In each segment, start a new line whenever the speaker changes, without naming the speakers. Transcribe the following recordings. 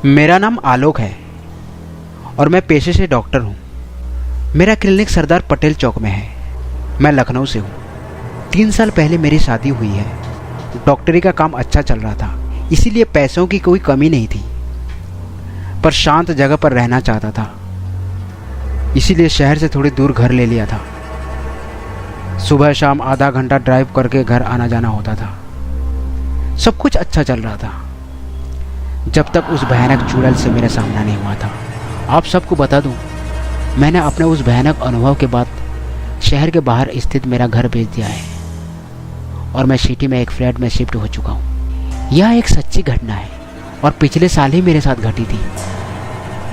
मेरा नाम आलोक है और मैं पेशे से डॉक्टर हूँ। मेरा क्लिनिक सरदार पटेल चौक में है। मैं लखनऊ से हूँ। 3 साल पहले मेरी शादी हुई है। डॉक्टरी का काम अच्छा चल रहा था, इसीलिए पैसों की कोई कमी नहीं थी, पर शांत जगह पर रहना चाहता था, इसीलिए शहर से थोड़ी दूर घर ले लिया था। सुबह शाम आधा घंटा ड्राइव करके घर आना जाना होता था। सब कुछ अच्छा चल रहा था जब तक उस भयानक चुड़ैल से मेरा सामना नहीं हुआ था। आप सबको बता दूं, मैंने अपने उस भयानक अनुभव के बाद शहर के बाहर स्थित मेरा घर बेच दिया है और मैं सिटी में एक फ्लैट में शिफ्ट हो चुका हूँ। यह एक सच्ची घटना है और पिछले साल ही मेरे साथ घटी थी।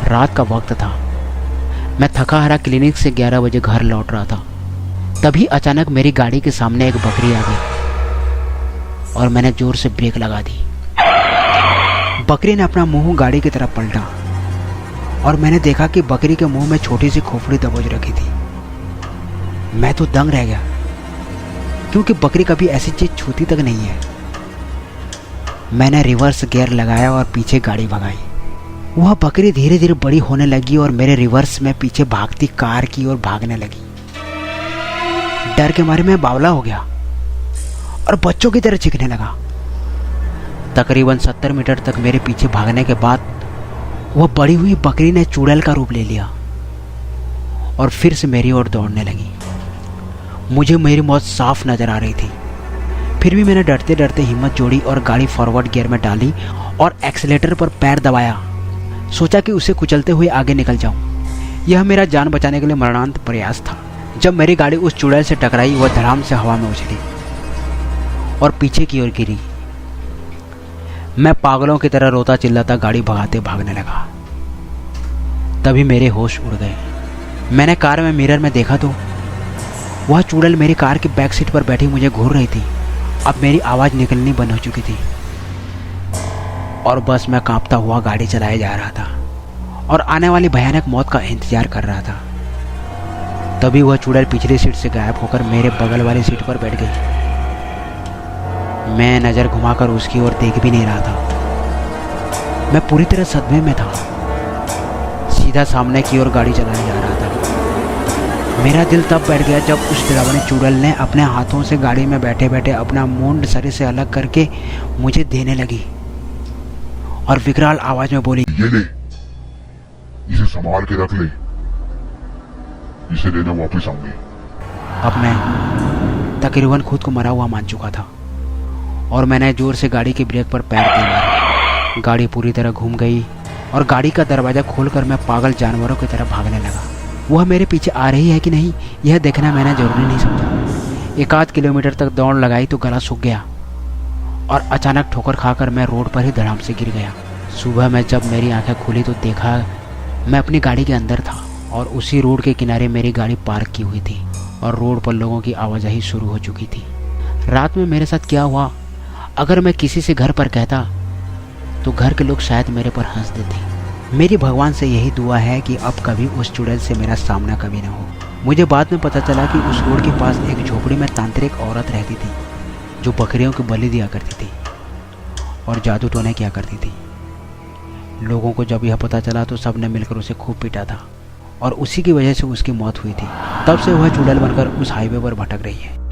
रात का वक्त था। मैं थका हारा क्लिनिक से 11 बजे घर लौट रहा था। तभी अचानक मेरी गाड़ी के सामने एक बकरी आ गई और मैंने जोर से ब्रेक लगा दी। बकरी ने अपना मुंह गाड़ी की तरफ पलटा और मैंने देखा कि बकरी के मुंह में छोटी सी खोपड़ी दबोच रखी थी। मैं तो दंग रह गया, क्योंकि बकरी कभी ऐसी चीज छूती तक नहीं है। मैंने रिवर्स गियर लगाया और पीछे गाड़ी भगाई। वह बकरी धीरे धीरे बड़ी होने लगी और मेरे रिवर्स में पीछे भागती कार की ओर भागने लगी। डर के मारे मैं बावला हो गया और बच्चों की तरह चीखने लगा। तकरीबन 70 मीटर तक मेरे पीछे भागने के बाद वह बड़ी हुई बकरी ने चुड़ैल का रूप ले लिया और फिर से मेरी ओर दौड़ने लगी। मुझे मेरी मौत साफ नजर आ रही थी, फिर भी मैंने डरते डरते हिम्मत जोड़ी और गाड़ी फॉरवर्ड गियर में डाली और एक्सीलेटर पर पैर दबाया। सोचा कि उसे कुचलते हुए आगे निकल जाऊं। यह मेरा जान बचाने के लिए मरणांत प्रयास था। जब मेरी गाड़ी उस चुड़ैल से टकराई, वह धड़ाम से हवा में उछली और पीछे की ओर गिरी। मैं पागलों की तरह रोता चिल्लाता गाड़ी भगाते भागने लगा। तभी मेरे होश उड़ गए। मैंने कार में मिरर में देखा तो वह चुड़ैल मेरी कार की बैक सीट पर बैठी मुझे घूर रही थी। अब मेरी आवाज़ निकलनी बंद हो चुकी थी और बस मैं कांपता हुआ गाड़ी चलाए जा रहा था और आने वाली भयानक मौत का इंतजार कर रहा था। तभी वह चुड़ैल पिछली सीट से गायब होकर मेरे बगल वाली सीट पर बैठ गई। मैं नज़र घुमाकर उसकी ओर देख भी नहीं रहा था। मैं पूरी तरह सदमे में था। सीधा सामने की ओर गाड़ी चलाने जा रहा था। मेरा दिल तब बैठ गया जब उस डरावनी चुड़ैल ने अपने हाथों से गाड़ी में बैठे बैठे अपना मुंड शरीर से अलग करके मुझे देने लगी और विकराल आवाज में बोली,
ये ले, इसे संभाल के रख ले, इसे लेने वापस आऊंगी।
अब मैं तकरीबन खुद को मरा हुआ मान चुका था और मैंने जोर से गाड़ी के ब्रेक पर पैर दे मारा। गाड़ी पूरी तरह घूम गई और गाड़ी का दरवाज़ा खोलकर मैं पागल जानवरों की तरह भागने लगा। वह मेरे पीछे आ रही है कि नहीं, यह देखना मैंने जरूरी नहीं समझा। 1 आध किलोमीटर तक दौड़ लगाई तो गला सूख गया और अचानक ठोकर खाकर मैं रोड पर ही धड़ाम से गिर गया। सुबह में जब मेरी आंखें खुली तो देखा मैं अपनी गाड़ी के अंदर था और उसी रोड के किनारे मेरी गाड़ी पार्क की हुई थी और रोड पर लोगों की आवाजाही शुरू हो चुकी थी। रात में मेरे साथ क्या हुआ, अगर मैं किसी से घर पर कहता तो घर के लोग शायद मेरे पर हंस देते। मेरी भगवान से यही दुआ है कि अब कभी उस चुड़ैल से मेरा सामना कभी ना हो। मुझे बाद में पता चला कि उस रोड के पास एक झोपड़ी में तांत्रिक औरत रहती थी जो बकरियों को बलि दिया करती थी और जादू टोने किया करती थी। लोगों को जब यह पता चला तो सब ने मिलकर उसे खूब पीटा था और उसी की वजह से उसकी मौत हुई थी। तब से वह चुड़ैल बनकर उस हाईवे पर भटक रही है।